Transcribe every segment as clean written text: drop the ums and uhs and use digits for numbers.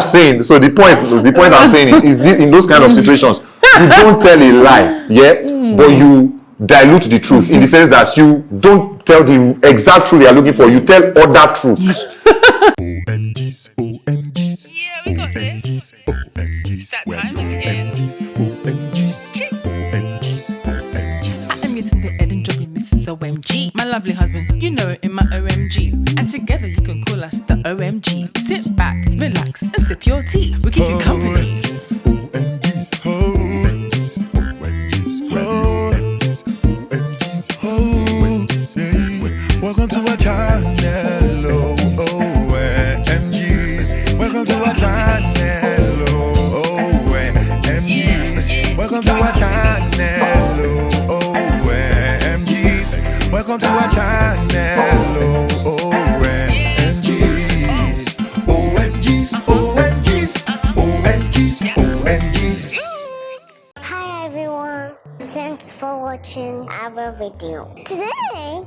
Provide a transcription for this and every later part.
saying, so the point I'm saying is this, in those kind of situations, you don't tell a lie, but you dilute the truth in the sense that you don't tell the exact truth you are looking for, you tell other truths. OMGs, OMGs. Yeah, we got this. OMGs. That time again. OMGs, OMGs, OMGs. I'm Yetunde Eden dropping Mrs. OMG. My lovely husband, you know Emma OMG. And together you can call us the OMG. Sit back, relax, and sip your tea. We keep you company. OMGs, OMGs, OMGs, OMGs, OMGs, OMGs, OMGs. Welcome to our channel, OMGs. Welcome to our channel, OMGs. Welcome to our channel, OMGs. Welcome to our channel, OMGs. OMGs, OMGs, OMGs, OMGs. Hi everyone, thanks for watching our video. Today,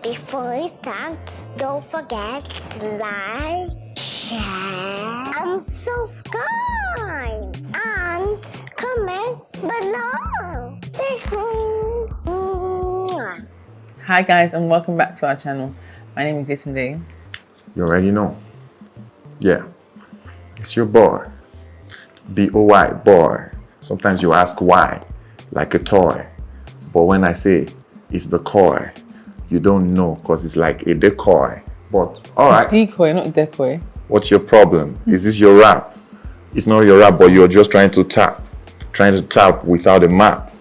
before we start, don't forget to like, share, and subscribe, and comment below. Say hi. Hi guys, and welcome back to our channel. My name is Yetunde. You already know. Yeah, it's your boy, B-O-Y, boy. Sometimes you ask why, like a toy. But when I say it's the koi, you don't know because it's like a decoy. But all right. Decoy, not decoy. What's your problem? Is this your rap? It's not your rap, but you're just trying to tap without a map.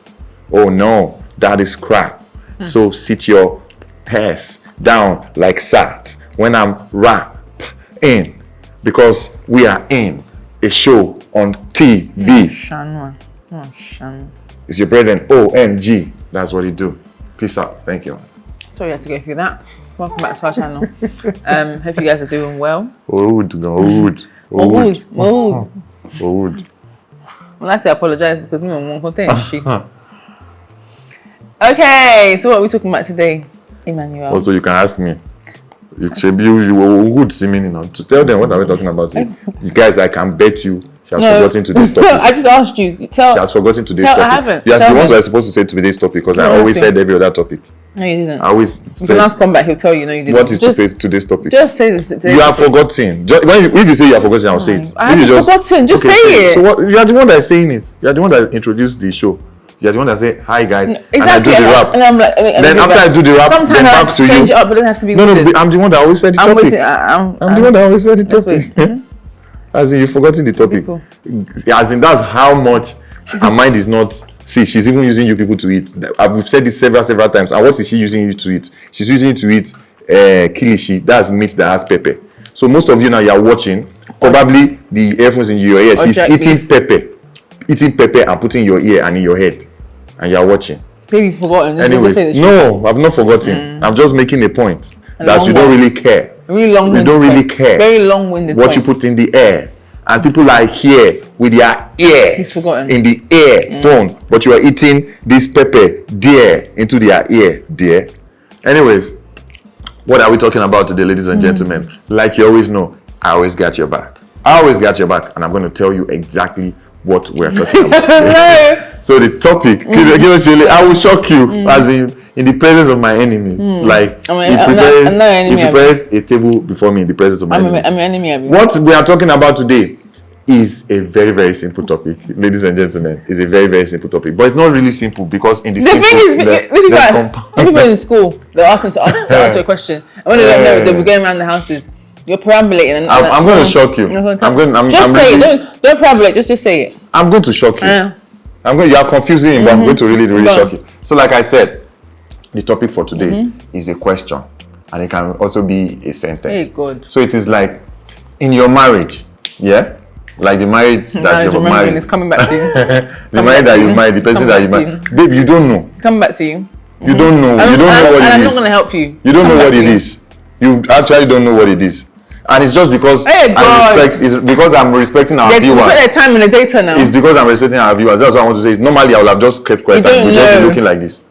Oh no, that is crap. So sit your ass down like sat when I'm rap in, because we are in a show on TV. Shanwa. Oh, Shan. It's your brethren, OMG. That's what you do. Peace out. Thank you. Sorry I had to go through that. Welcome back to our channel. Hope you guys are doing well. Wood. I'd like to apologize because me and one content. Okay, so what are we talking about today, Emmanuel? Also, you can ask me. You were good seeming now. To tell them what are we talking about. You guys, I can bet you she has forgotten today's topic. I just asked you. She has forgotten today's topic. I haven't. You are the ones who are supposed to say today's topic because I always said every other topic. No, you didn't. I always you can ask come back, he'll tell you. No, you didn't. What is today's topic? Just say this. You have forgotten. If you say you have forgotten, I'll say it. I haven't forgotten. Just say it. So what, you are the one that is saying it. You are the one that introduced the show. You are the one that say hi guys. Exactly. And I do the rap. And I'm like, then after I do the rap, sometimes then I back have to to change you. it up, but it doesn't have to be. No, I'm the one that always said the topic. I'm the one that always said the topic. As in, you've forgotten the topic. As in, that's how much her mind is not. See, she's even using you people to eat. I've said this several times. And what is she using you to eat? She's using you to eat kilishi. That's meat that has pepper. So most of you now, you are watching. Probably the earphones in your ear. She's eating pepper and putting in your ear and in your head, and you are watching. Maybe you've forgotten. Anyways, no, I've not forgotten. I'm just making a point that you don't really care. Really long. You don't really care. Very long-winded. What you put in the air, and people are here with their ears in the earphone, but you are eating this pepper dear into their ear, dear. Anyways, what are we talking about today, ladies and gentlemen? Like you always know, I always got your back. I always got your back, and I'm going to tell you exactly what we're talking about today. So the topic, I will shock you, as in the presence of my enemies. Like, he prepares a table before me in the presence of my enemies. I'm an enemy. What we are talking about today is a very, very simple topic, ladies and gentlemen. It's a very, very simple topic, but it's not really simple because in the thing is, people in school, they'll ask them to answer a question, and when they don't know, they'll be going around the houses. You're perambulating. And I'm going to shock you. Just say it. Don't perambulate. Just say it. I'm going to shock you. You are confusing him, but I'm going to really shock you. So, like I said, the topic for today is a question, and it can also be a sentence. Hey, God. So it is like in your marriage, yeah, like the marriage that you're married. It's coming back to you. The marriage that you married, the person that you married. Babe, you don't know. Come back to you. You don't know. You don't know what it is. I'm not going to help you. You don't know what it is. You actually don't know what it is. And it's just because I'm respecting our viewers. Put their time in the data now. It's because I'm respecting our viewers. That's what I want to say. Normally, I would have just kept quiet and we'd just be looking like this.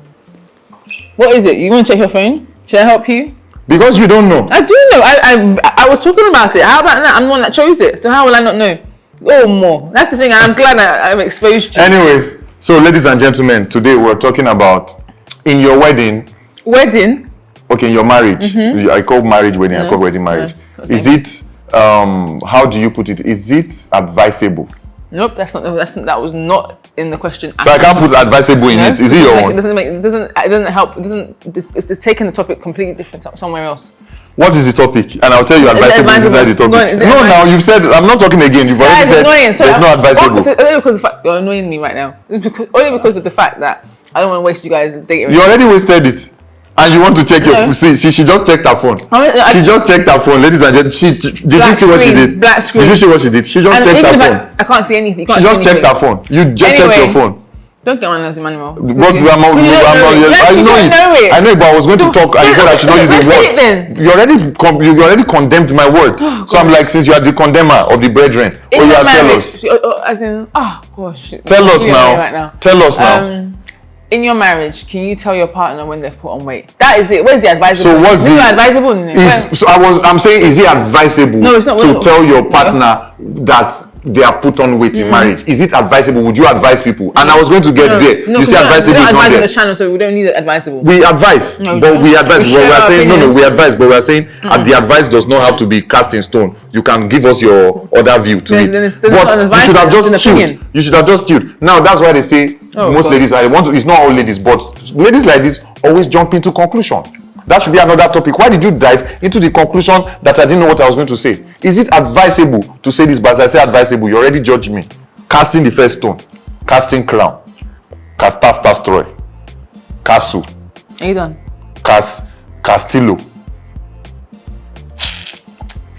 What is it? You want to check your phone? Should I help you? Because you don't know. I do know. I was talking about it. How about that? I'm the one that chose it. So how will I not know? Oh, more. That's the thing. I'm glad I'm exposed to. Anyways, so ladies and gentlemen, today we're talking about in your wedding. Wedding? Okay, in your marriage. I call marriage wedding. I call wedding marriage. Okay. Is it? How do you put it? Is it advisable? Nope, that was not in the question. So I can't put advisable in it. Is it your own? It doesn't help. It's taking the topic completely different somewhere else. What is the topic? And I'll tell you advisable is inside the topic. No, now you've said I'm not talking again. You've already said there's no advisable. Only because of the fact you're annoying me right now. Only because of the fact that I don't want to waste you guys' data. You already wasted it. And you want to check your phone. See, she just checked her phone. She just checked her phone, ladies and gentlemen. Did you see what she did? Black screen. Did you see what she did? She just checked her phone. I can't see anything. She just checked her phone. You just checked your phone. Don't get on us, Emmanuel. What? I know it. I know it, but I was going to talk and you said I should not use a word. You already condemned my word. So I'm like, since you are the condemner of the brethren, you are tell us. As in, gosh. Tell us now. Tell us now. In your marriage, can you tell your partner when they've put on weight? That is it. Where's the advisable? So what's the advisable? I'm saying, is it advisable to tell your partner that they have put on weight in marriage? Is it advisable? Would you advise people? And I was going to get there. You say advisable is not there. The channel, so we don't need advisable. We advise, but we advise. We are saying we advise, but we are saying the advice does not have to be cast in stone. You can give us your other view to it. But you should have just chilled. You should have just chilled. Now that's why they say most ladies. It's not all ladies, but ladies like this always jump into conclusion. That should be another topic. Why did you dive into the conclusion that I didn't know what I was going to say? Is it advisable to say this? But as I say advisable, you already judged me. Casting the first stone, casting crown, Castastroy, Castle. Are you done? Castillo.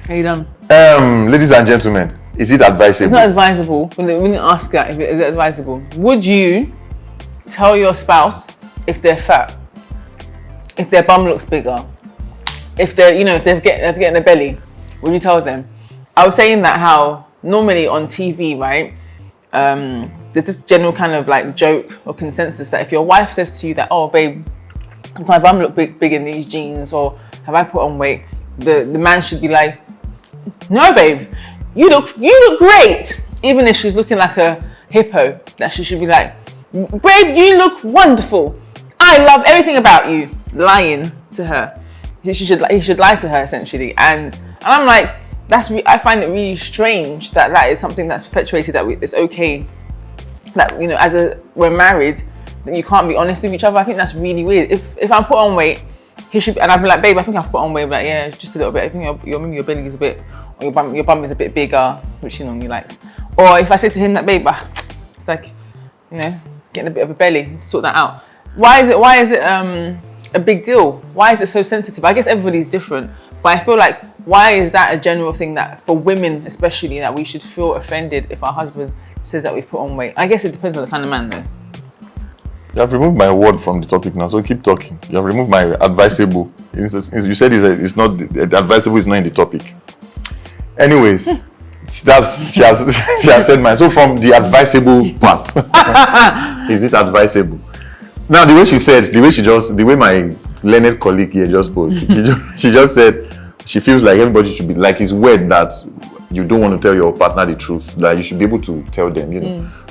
Are you done? Ladies and gentlemen, is it advisable? It's not advisable. We didn't ask that. Is it advisable? Would you tell your spouse if they're fat? If their bum looks bigger, if they're, if they're getting a belly, would you tell them? I was saying that how normally on TV, right, there's this general kind of like joke or consensus that if your wife says to you that, oh babe, does my bum look big in these jeans, or have I put on weight, the man should be like, no babe, you look great. Even if she's looking like a hippo, that she should be like, babe, you look wonderful. I love everything about you. Lying to her, he should lie to her essentially, and I'm like, I find it really strange that is something that's perpetuated, that it's okay that we're married, that you can't be honest with each other. I think that's really weird. If I put on weight, he should, and I'd be like, babe, I think I've put on weight. I'm like, yeah, just a little bit. I think maybe your belly is a bit, or your bum is a bit bigger, which he normally likes. Or if I say to him that, babe, it's like, getting a bit of a belly, sort that out. Why is it a big deal? Why is it so sensitive? I guess everybody's different, but I feel like, why is that a general thing that for women especially, that we should feel offended if our husband says that we put on weight? I guess it depends on the kind of man though. You have removed my word from the topic now, so keep talking. You have removed my advisable. You said it's not advisable, is not in the topic. Anyways, she has said mine. So from the advisable part, is it advisable? Now the way my learned colleague here just spoke, she just said she feels like everybody should be like, it's weird that you don't want to tell your partner the truth, that you should be able to tell them,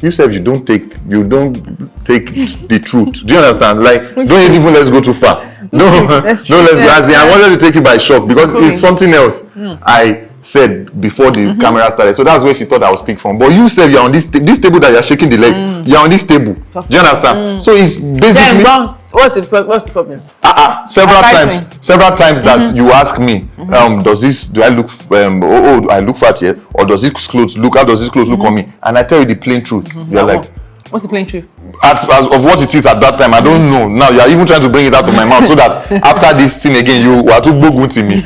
you say you don't take the truth. Do you understand? Like, don't even let's go too far. Let's go. I wanted to take you by shock because it's something else I said before the camera started. So that's where she thought I was speaking from. But you said you're on this table that you're shaking the leg. You're on this table. Do you understand? So it's basically. Then, what's the problem? Several times that you ask me, do I look I look fat here, or does this clothes look on me? And I tell you the plain truth. You're like, what's the plain truth? As of what it is at that time, I don't know. Now you are even trying to bring it out of my mouth so that after this thing again, you are too bogunti me.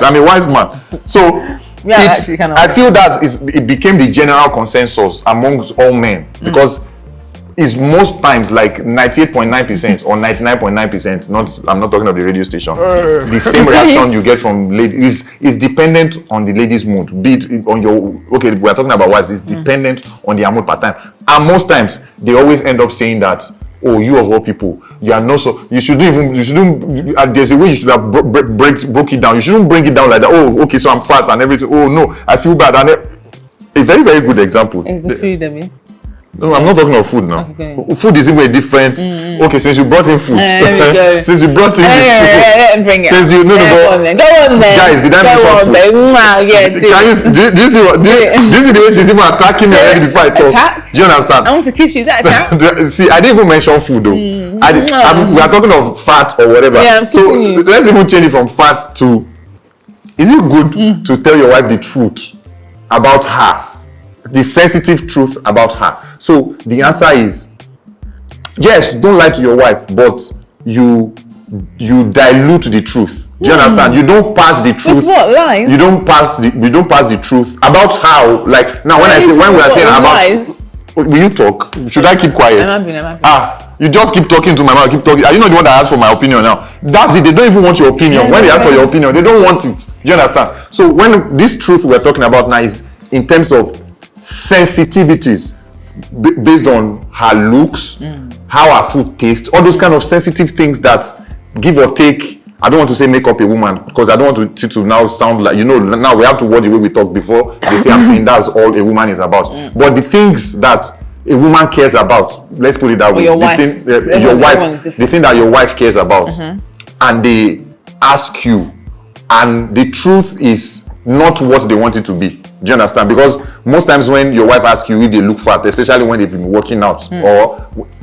I'm a wise man. So I feel that it became the general consensus amongst all men, because it's most times like 98.9% or 99.9%. I'm not talking of the radio station. The same reaction you get from ladies is dependent on the lady's mood. Be it on your we're talking about wives. It's dependent on their mood per time, and most times they always end up saying that oh, you of all people, you are not so. You shouldn't. There's a way you should have broke it down. You shouldn't bring it down like that. Oh, okay, so I'm fat and everything. Oh no, I feel bad. And a very, very good example. Is the food, I mean? No, I'm not talking of food now. Okay. Food is even different. Okay, since you brought in food. There we go. Since you brought in Let him bring it. Since you Go on then. Guys, did I mention food? Yeah, Do you see the way she's even attacking me already before I talk? Attack? Do you understand? I want to kiss you. Is that attack? See, I didn't even mention food though. We are talking of fat or whatever. Yeah, so let's even change it from fat to, is it good to tell your wife the truth about her? The sensitive truth about her. So the answer is yes, don't lie to your wife, but you dilute the truth. Do you understand? You don't pass the truth. With what, lies? You don't pass the truth about how, like now when we are saying about lies. Will you talk? Should I keep quiet? I'm happy. You just keep talking to my mouth, keep talking. Are you not the one that asked for my opinion now? That's it. They don't even want your opinion. When they ask for your opinion, they don't want it. Do you understand? So when this truth we're talking about now is in terms of sensitivities based on her looks, how her food tastes, all those kind of sensitive things that give or take. I don't want to say make up a woman because I don't want to now sound like, now we have to watch the way we talk before they say I'm saying that's all a woman is about. But the things that a woman cares about, let's put it that way, your the wife. the thing that your wife cares about, and they ask you, and the truth is not what they want it to be. Do you understand? Because most times when your wife asks you if they look fat, especially when they've been working out or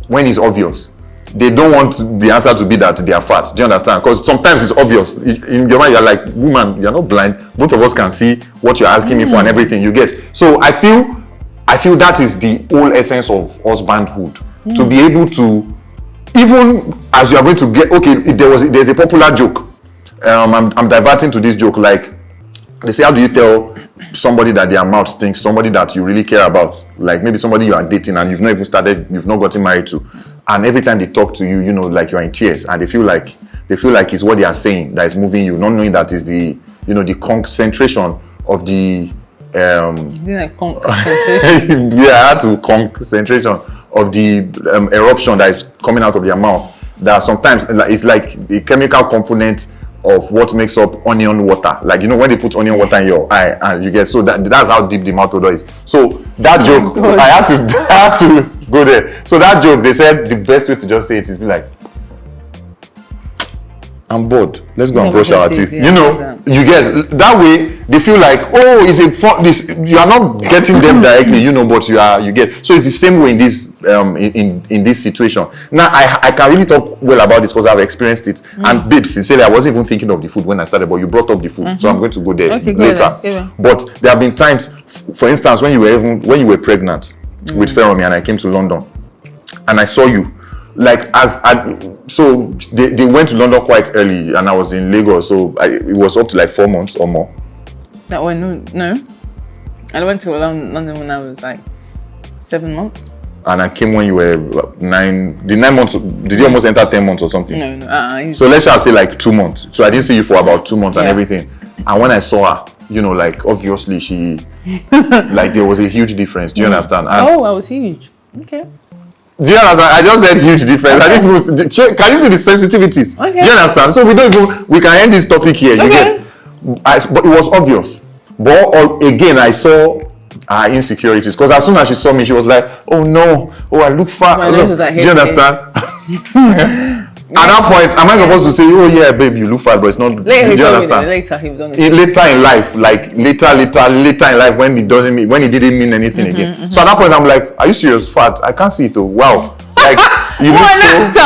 when it's obvious, they don't want the answer to be that they are fat. Do you understand? Because sometimes it's obvious. In your mind, you're like, woman, you're not blind. Both of us can see what you're asking me for and everything you get. So I feel that is the whole essence of husbandhood. To be able to, even as you are going to get, okay, there's a popular joke. I'm diverting to this joke. Like, they say, how do you tell somebody that their mouth stinks, somebody that you really care about, like maybe somebody you are dating and you've not gotten married to, and every time they talk to you, like you're in tears, and they feel like it's what they are saying that is moving you, not knowing that is the the concentration of the concentration of the eruption that is coming out of their mouth. That sometimes it's like the chemical component of what makes up onion water. Like when they put onion water in your eye and you get, so that's how deep the mouth odor is. So that joke, I had to go there. So that joke, they said the best way to just say it is be like, I'm bored, let's go and brush our teeth. You get that way. They feel like, oh, it's a fun. You are not getting them directly, but you get. So it's the same way in this in this situation. Now I can really talk well about this because I've experienced it. And babe, sincerely, I wasn't even thinking of the food when I started, but you brought up the food, so I'm going to go there later. But there have been times, for instance, when you were pregnant with Feromi and I came to London, and I saw you. Like so they went to London quite early and I was in Lagos, so it was up to like 4 months or more. That one, no. I went to London when I was like 7 months. And I came when you were 9. The 9 months, did you almost enter 10 months or something? No. So let's just say like 2 months. So I didn't see you for about 2 months and everything. And when I saw her, like obviously she, like there was a huge difference. Do you understand? And I was huge. Okay. Do you understand? I just said huge difference. Okay. Can you see the sensitivities? Okay. Do you understand? So we can end this topic here. You get, but it was obvious. But again, I saw her insecurities because as soon as she saw me, she was like, "Oh no, I look fat." Do you understand? At that point, am I supposed to say, "Oh yeah, babe, you look fat," but it's not? Later, do you understand? Later, he was on later in life, like later in life when it didn't mean anything again. So at that point, I'm like, "Are you serious? Fat? I can't see it. Oh, wow!" Like you look so.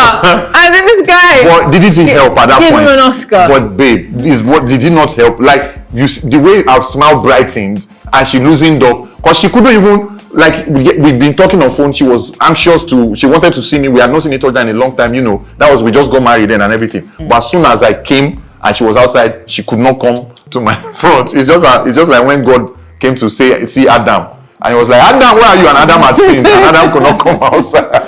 And then this guy. But did it help at that point? Give him an Oscar. But babe, did it not help? Like the way our smile brightened and she loosened up because she couldn't even. Like we'd been talking on phone, she was anxious she wanted to see me. We had not seen each other in a long time, that was, we just got married then and everything. But as soon as I came and she was outside, she could not come to my front. It's just like when God came to see Adam and he was like, Adam, where are you? And Adam had sinned and Adam could not come outside.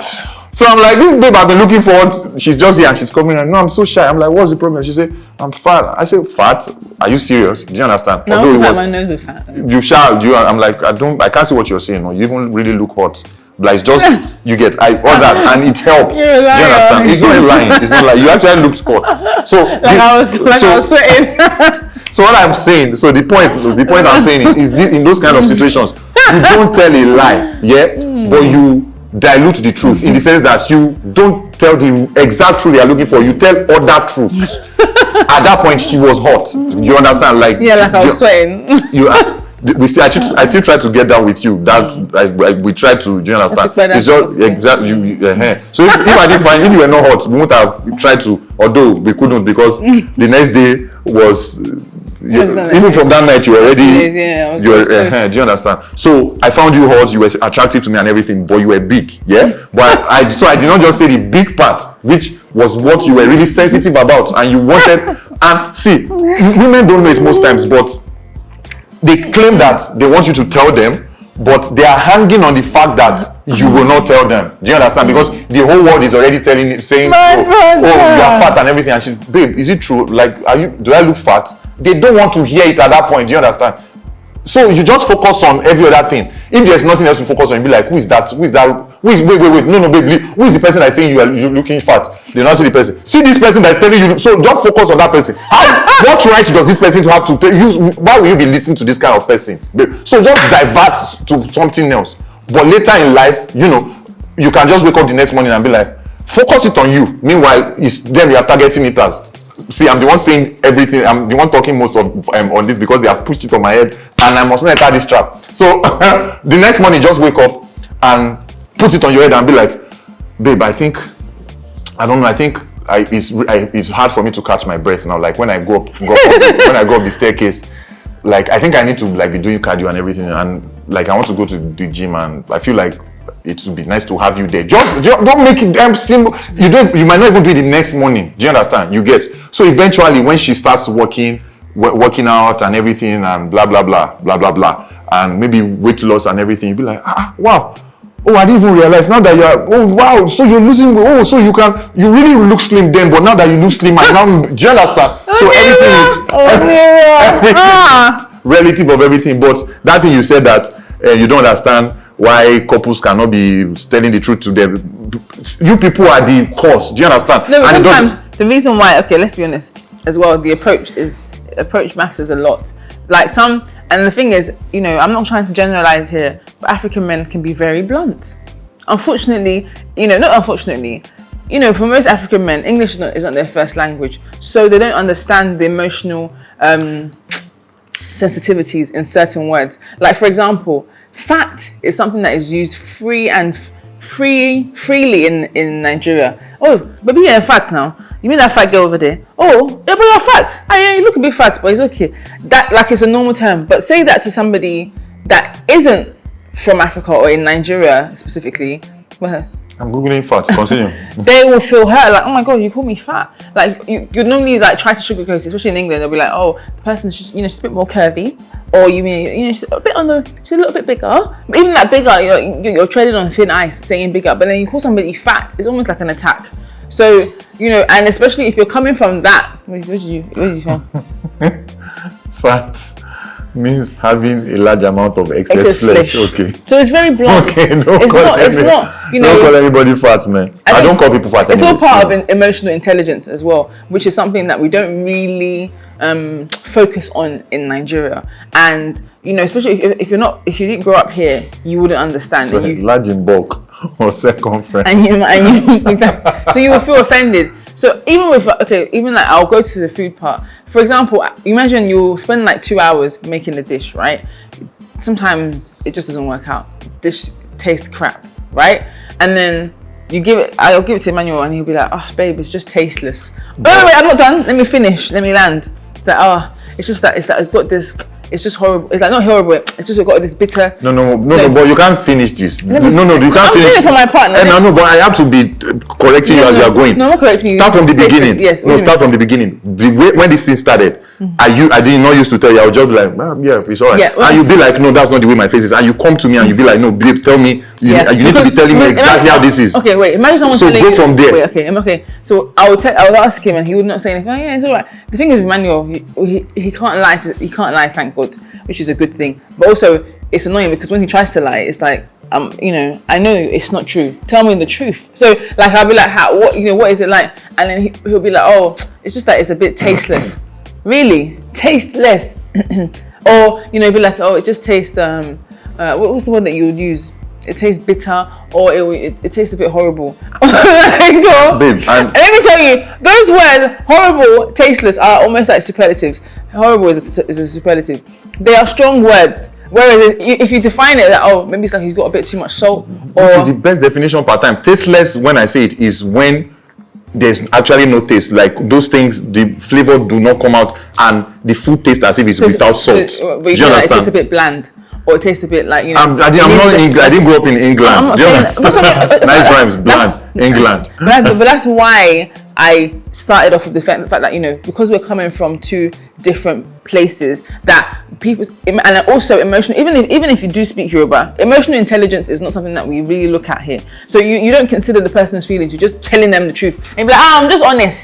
So I'm like, this babe I've been looking forward. She's just here and she's coming and no, I'm so shy. I'm like, what's the problem? She said, I'm fat. I said, fat? Are you serious? Do you understand? No, my nose is fat. You shall. I'm like, I can't see what you're saying. No, you even really look hot Like it's just you get all that, and it helps. You're a liar. Do you understand? It's not a lying. It's not like you actually looked hot. So I was sweating. So what I'm saying, so the point I'm saying is this, in those kind of situations, you don't tell a lie, but you dilute the truth in the sense that you don't tell the exact truth you're looking for. You tell other truths. At that point, she was hot. You understand? Like I was sweating. I still try to get down with you. That we try to. Do you understand? It's just exactly. So if I didn't find, if you were not hot, we would have tried to. Although we couldn't, because the next day was. Even from that night, you were already. Do you understand? So I found you hot. You were attractive to me and everything, but you were big. Yeah. But I did not just say the big part, which was what you were really sensitive about, and you wanted. And see, women don't know it most times, but they claim that they want you to tell them, but they are hanging on the fact that you will not tell them. Do you understand? Because the whole world is already saying, oh, you are fat and everything. And she's, babe, is it true? Like, do I look fat? They don't want to hear it at that point. Do you understand? So you just focus on every other thing. If there's nothing else to focus on, you be like, who is that? Wait, no, babe, who is the person that's saying you're looking fat? They don't see the person. See this person that's telling you, so don't focus on that person. What right does this person to have to use? Why will you be listening to this kind of person? So just divert to something else. But later in life, you can just wake up the next morning and be like, focus it on you. Meanwhile, then we are targeting it as, see, I'm the one saying everything. I'm the one talking most of on this because they have pushed it on my head, and I must not enter this trap. So the next morning, just wake up and put it on your head and be like, babe, I think it's hard for me to catch my breath now. Like when I go up the staircase, like I think I need to like be doing cardio and everything, and like I want to go to the gym, and I feel like it would be nice to have you there. Just don't make it simple. You might not even do it the next morning. Do you understand? You get. So eventually, when she starts working out and everything, and blah blah blah blah blah blah, and maybe weight loss and everything, you'll be like, wow. Oh, I didn't even realize now that you are. Oh, wow. So you're losing. Oh, so you really look slim then, but now that you look slim, and now, do you understand? So everything is relative of everything. But that thing you said that you don't understand why couples cannot be telling the truth to them. You people are the cause. Do you understand? No, but sometimes the reason why. Okay, let's be honest. As well, the approach matters a lot. Like and the thing is, I'm not trying to generalize here, but African men can be very blunt. Unfortunately, not unfortunately, for most African men, English isn't their first language, so they don't understand the emotional sensitivities in certain words. Like, for example, fat is something that is used freely in Nigeria. Oh, baby, you're fat now. You mean that fat girl over there? Oh, yeah, but you're fat. You look a bit fat, but it's okay. That, like, it's a normal term. But say that to somebody that isn't from Africa or in Nigeria specifically. Well, I'm googling fat. Continue. They will feel hurt. Like, oh my god, you call me fat. Like, you normally like try to sugarcoat it, especially in England. They'll be like, oh, the person's just, she's a bit more curvy, or you mean, she's a little bit bigger. But even that bigger, you're treading on thin ice, saying bigger. But then you call somebody fat, it's almost like an attack. So, and especially if you're coming from that, where did you from? Fat means having a large amount of excess flesh. Okay. So it's very blunt. Okay, it's not. Don't call anybody fat, man. I don't call people fat. It's all part of emotional intelligence as well, which is something that we don't really focus on in Nigeria. And especially if you didn't grow up here, you wouldn't understand. So large in bulk or circumference. And you exactly. So you will feel offended. So even like I'll go to the food part. For example, imagine you'll spend like 2 hours making a dish, right? Sometimes it just doesn't work out. Dish tastes crap, right? And then I'll give it to Emmanuel, and he'll be like, oh babe, it's just tasteless. Oh wait, I'm not done. Let me finish. Let me land. It's like, it's got this. It's just horrible. It's like not horrible. It's just got this bitter. No, but you can't finish this. You can't finish. I'm doing it for my partner. No, but I have to be correcting you as you are going. No, I'm not correcting you. Start from the beginning. Yes. No, start from the beginning. When this thing started, I did not used to tell you. I would just be like, yeah, it's alright. Yeah, and you'd be like, no, that's not the way my face is. And you come to me and you'd be like, no, babe, tell me. You need to be telling me exactly how this is. Okay, wait. Imagine someone telling you. So go from there. Wait, okay. So I would ask him, and he would not say anything. Oh, yeah, it's alright. The thing is, Emmanuel, he can't lie. He can't lie. Thank God, which is a good thing. But also, it's annoying because when he tries to lie, it's like you know, I know it's not true. Tell me the truth. So like I'll be like, what is it like? And then he'll be like, oh, it's just that it's a bit tasteless. Really? Tasteless? Or, you know, be like, oh, it just tastes, what's the one that you would use? It tastes bitter, or it tastes a bit horrible. Babe, and let me tell you, those words, horrible, tasteless, are almost like superlatives. Horrible is a superlative. They are strong words. Whereas if you define it that, oh, maybe it's like you've got a bit too much salt, or which is the best definition per time. Tasteless, when I say it, is when there's actually no taste. Like those things, the flavor do not come out, and the food tastes as if it's without salt. But you know, it tastes a bit bland. Or it tastes a bit like, you know. I didn't grow up in England. Nice rhymes, bland, England. But that's why I started off with the fact that, you know, because we're coming from two different places, that people, and also emotional, even if you do speak Yoruba, emotional intelligence is not something that we really look at here. So you don't consider the person's feelings, you're just telling them the truth. And you're like, I'm just honest.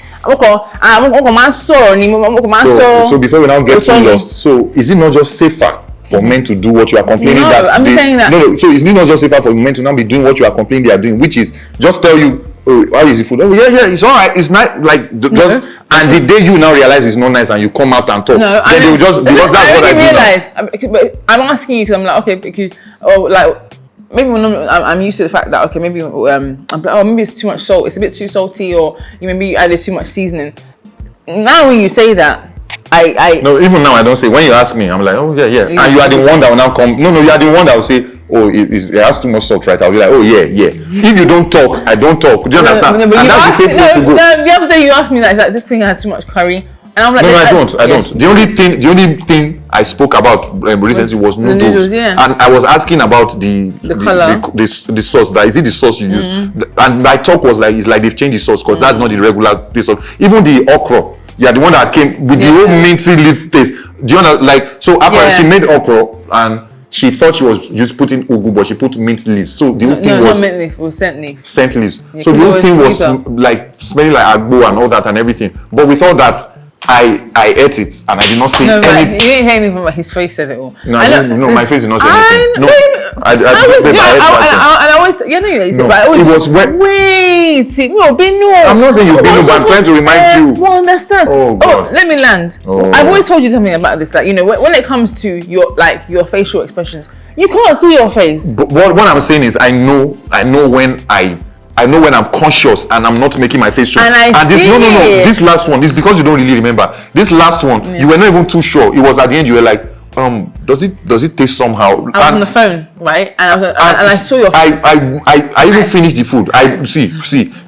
So before we now get too lost, so is it not just safer for men to do what you are complaining? No, I'm saying that. No. So it's not just safer for men to now be doing what you are complaining they are doing, which is just tell you, oh, how is the food? Oh yeah, it's all right. It's not like just. And the day you now realize it's not nice and you come out and talk, then they will just because that's what I do now. But I'm asking you because I'm like, okay, because like maybe when I'm used to the fact that, okay, maybe I'm like, oh, maybe it's too much salt. It's a bit too salty, or maybe you added too much seasoning. Now when you say that, no, even now I don't say. When you ask me, I'm like, oh yeah, and you are the one that will now come. No, you are the one that will say, oh, it has too much salt, right? I'll be like, oh yeah. If you don't talk, I don't talk. Do you understand? And that's the safe way to go. The other day you asked me that, it's like, this thing has too much curry, and I'm like, no, I don't. The only thing I spoke about recently was noodles, and I was asking about the color, the sauce. That is it, the sauce you use? And my talk was like, it's like they've changed the sauce because that's not the regular taste of. Even the okra. Yeah, the one that came with the whole minty leaf taste. Do you know, like, so apparently she made okra and she thought she was just putting ugu, but she put mint leaves. So the whole thing was not mint leaf, it was scent leaf. Scent leaves. Yeah, so the whole thing was like smelling like agbo and all that and everything. But we thought that I ate it and I did not say anything. You didn't hear anything, but his face said it all. No, my face did not say anything. No, I always, but I always. It was wet. Wait, no. I'm not saying you've been, but I'm trying to remind you. Well, understand. Oh, God. Let me land. I've always told you something about this. Like, you know, when it comes to your facial expressions, you can't see your face. But what I'm saying is, I know when I'm conscious and I'm not making my face show. And this last one, this because you don't really remember. This last one, you were not even too sure. It was at the end you were like, does it taste somehow? I was on the phone, right? And I saw your face. I even finished the food. I see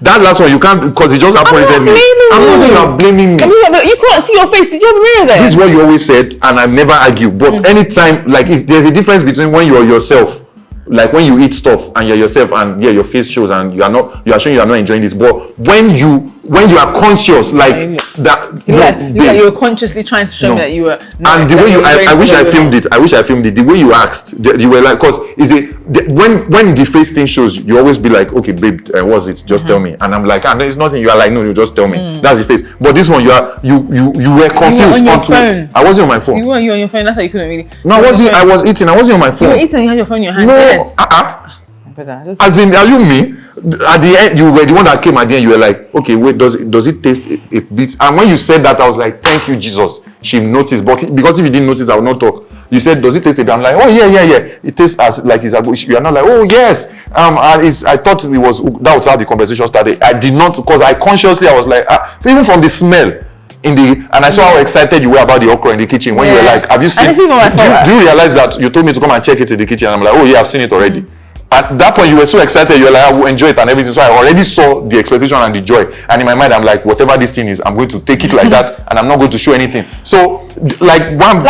that last one you can't because it just happened recently. I'm not saying you are blaming me. You can't see your face. Did you have a mirror there? This is what you always said, and I never argue. But anytime, like, there's a difference between when you are yourself. Like when you eat stuff and you're yourself and your face shows and you are showing you are not enjoying this, but when you are conscious, like that, you were consciously trying to show me that you were. And the way I wish I filmed it. The way you asked, you were like, cause when the face thing shows, you always be like, okay, babe, what's it? Just tell me. And I'm like, there's nothing. You are like, no, you just tell me. That's the face. But this one, you were confused. You were on your phone. I wasn't on my phone. You were on your phone. That's why you couldn't really. No, I was eating. I wasn't on my phone. You were eating. You had your phone in your hand. No. As in, are you me? At the end, you were the one that came at the end. You were like, okay, wait, does it taste a bit? And when you said that, I was like, thank you, Jesus. She noticed, but because if you didn't notice, I would not talk. You said, does it taste a bit? I'm like, oh yeah. It tastes as like it's a. You are not like, oh yes. I thought it was that was how the conversation started. I did not because I was like, even from the smell. And I saw how excited you were about the okra in the kitchen when you were like, have you seen? Do you realize that you told me to come and check it in the kitchen? And I'm like, oh yeah, I've seen it already. At that point, you were so excited. You were like, I will enjoy it and everything. So I already saw the expectation and the joy. And in my mind, I'm like, whatever this thing is, I'm going to take it like that, and I'm not going to show anything. So, like, why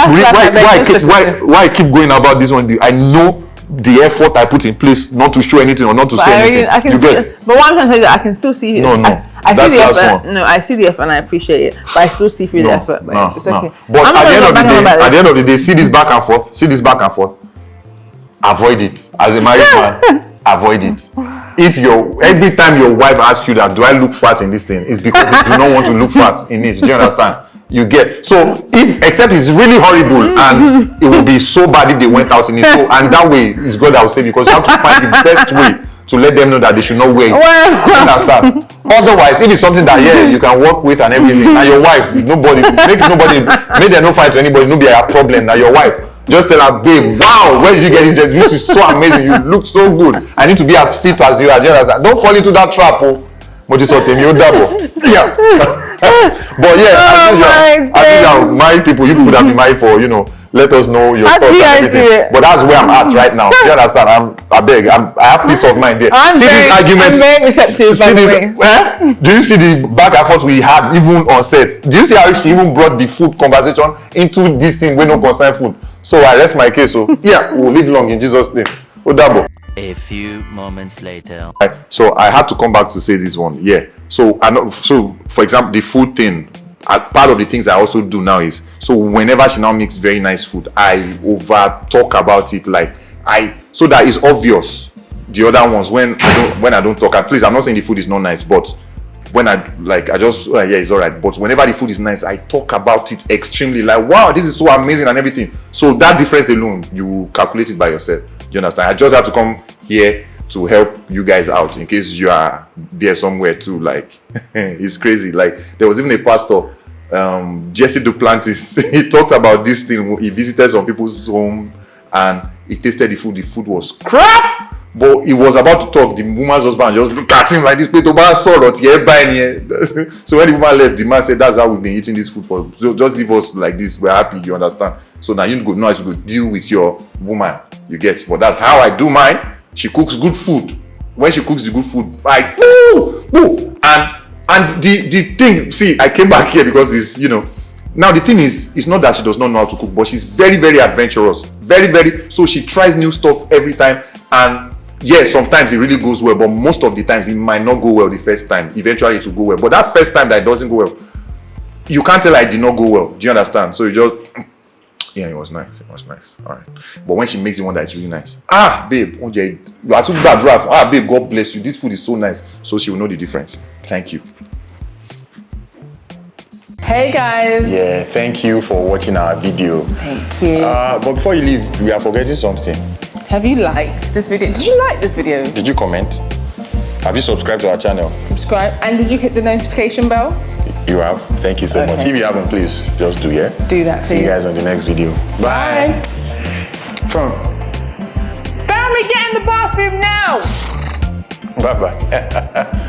I keep going about this one? I know the effort I put in place not to show anything or not to say anything. But what I'm trying to say is that I can still see it. No. I see the effort. No, I see the effort and I appreciate it. But I still see through the effort. But it's okay. But at the end of the day, see this back and forth. Avoid it. As a married man, avoid it. Every time your wife asks you that, do I look fat in this thing? It's because you do not want to look fat in it. Do you understand? You get. So if except it's really horrible and it would be so bad if they went out in it. So and that way it's God that will save you, because you have to find the best way to let them know that they should not wear it. You understand? Otherwise, if it's something that you can work with and everything, and your wife, make them no fight to anybody, no be a problem. Now your wife, just tell her, babe, wow, where did you get this dress? This is so amazing. You look so good. I need to be as fit as you are. Don't fall into that trap, oh. But you saw yeah. But yeah, I think that married people, you people that be married for, let us know your thoughts and everything. But that's where I'm at right now. You understand? I have peace of mind there. I'm very receptive, by the way. Do you see the back and forth we had even on set? Do you see how she even brought the food conversation into this thing when no concern food? So I rest my case. So yeah, we'll live long in Jesus' name. Odabo. A few moments later. So I had to come back to say this one. Yeah. So for example, the food thing. Part of the things I also do now is, so whenever she now makes very nice food, I over talk about it, so that it's obvious. The other ones when I don't talk, and please, I'm not saying the food is not nice, but when I just it's all right. But whenever the food is nice, I talk about it extremely, like, wow, this is so amazing and everything. So that difference alone, you calculate it by yourself. You understand? I just have to come here to help you guys out in case you are there somewhere too. Like it's crazy. Like there was even a pastor, Jesse Duplantis. He talked about this thing. He visited some people's home and he tasted the food. The food was crap. But he was about to talk. The woman's husband just looked at him like this. So when the woman left, the man said, "That's how we've been eating this food for. So just leave us like this. We're happy. You understand? So now you know how to deal with your woman. You get. But that's how I do mine. She cooks good food. When she cooks the good food, like woo. And the thing. See, I came back here because it's Now the thing is, it's not that she does not know how to cook, but she's very, very adventurous. Very, very. So she tries new stuff every time. And yeah, sometimes it really goes well, but most of the times it might not go well the first time. Eventually it will go well. But that first time that it doesn't go well, you can't tell I did not go well. Do you understand? So you just, yeah, it was nice. It was nice. All right. But when she makes the one that is really nice, babe, I took that draft. Babe, God bless you. This food is so nice. So she will know the difference. Thank you. Hey guys. Yeah, thank you for watching our video. Thank you. But before you leave, we are forgetting something. Have you liked this video? Did you like this video? Did you comment? Have you subscribed to our channel? Subscribe. And did you hit the notification bell? You have. Thank you so much. If you haven't, please just do, yeah? Do that, please. See you guys on the next video. Bye. Family, get in the bathroom now. Bye-bye.